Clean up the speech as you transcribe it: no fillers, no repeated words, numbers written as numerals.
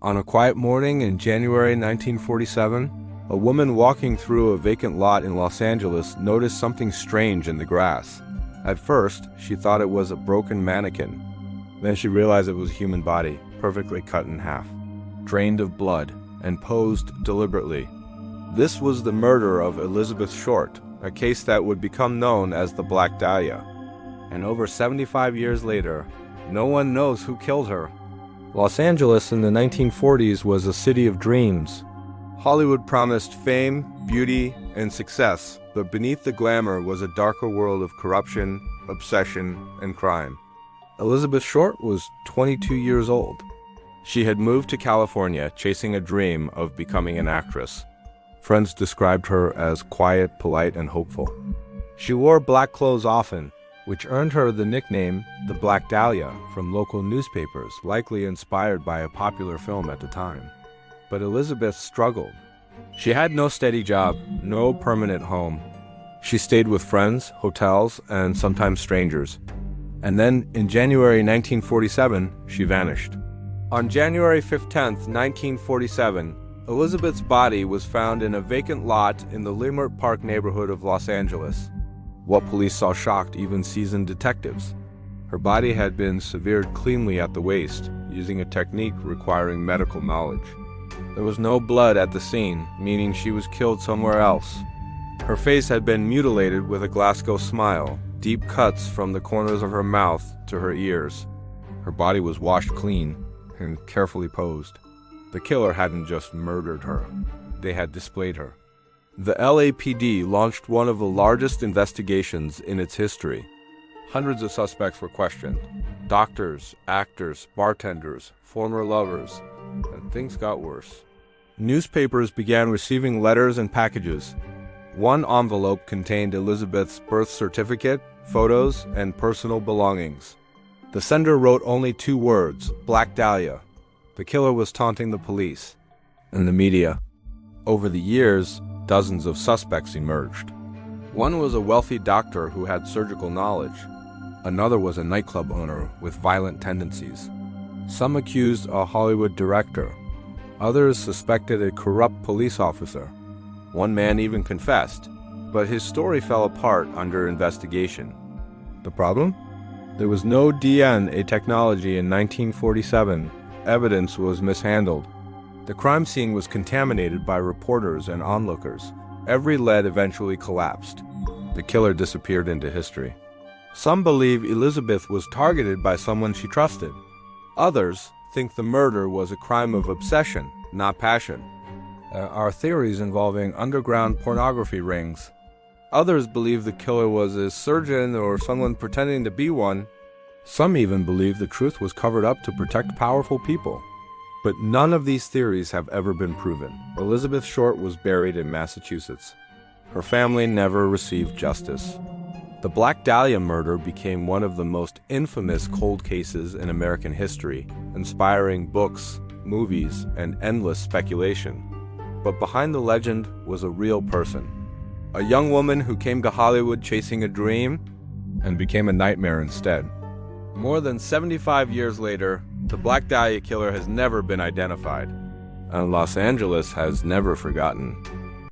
On a quiet morning in January 1947, a woman walking through a vacant lot in Los Angeles noticed something strange in the grass. At first, she thought it was a broken mannequin. Then she realized it was a human body, perfectly cut in half, drained of blood, and posed deliberately. This was the murder of Elizabeth Short, a case that would become known as the Black Dahlia. And over 75 years later, no one knows who killed her. Los Angeles in the 1940s was a city of dreams. Hollywood promised fame, beauty, and success, but beneath the glamour was a darker world of corruption, obsession, and crime. Elizabeth Short was 22 years old. She had moved to California chasing a dream of becoming an actress. Friends described her as quiet, polite, and hopeful. She wore black clothes often, which earned her the nickname the Black Dahlia from local newspapers, likely inspired by a popular film at the time. But Elizabeth struggled. She had no steady job, no permanent home. She stayed with friends, hotels, and sometimes strangers. And then, in January 1947, she vanished. On January 15, 1947, Elizabeth's body was found in a vacant lot in the Leimert Park neighborhood of Los Angeles. What police saw shocked even seasoned detectives. Her body had been severed cleanly at the waist, using a technique requiring medical knowledge. There was no blood at the scene, meaning she was killed somewhere else. Her face had been mutilated with a Glasgow smile, deep cuts from the corners of her mouth to her ears. Her body was washed clean and carefully posed. The killer hadn't just murdered her, they had displayed her. The LAPD launched one of the largest investigations in its history. Hundreds of suspects were questioned. Doctors, actors, bartenders, former lovers, and things got worse. Newspapers began receiving letters and packages. One envelope contained Elizabeth's birth certificate, photos, and personal belongings. The sender wrote only 2 words, Black Dahlia. The killer was taunting the police and the media. Over the years, dozens of suspects emerged. One was a wealthy doctor who had surgical knowledge. Another was a nightclub owner with violent tendencies. Some accused a Hollywood director. Others suspected a corrupt police officer. One man even confessed, but his story fell apart under investigation. The problem? There was no DNA technology in 1947. Evidence was mishandled. The crime scene was contaminated by reporters and onlookers. Every lead eventually collapsed. The killer disappeared into history. Some believe Elizabeth was targeted by someone she trusted. Others think the murder was a crime of obsession, not passion. There are theories involving underground pornography rings. Others believe the killer was a surgeon or someone pretending to be one. Some even believe the truth was covered up to protect powerful people. But none of these theories have ever been proven. Elizabeth Short was buried in Massachusetts. Her family never received justice. The Black Dahlia murder became one of the most infamous cold cases in American history, inspiring books, movies, and endless speculation. But behind the legend was a real person. A young woman who came to Hollywood chasing a dream and became a nightmare instead. More than 75 years later, the Black Dahlia killer has never been identified, and Los Angeles has never forgotten.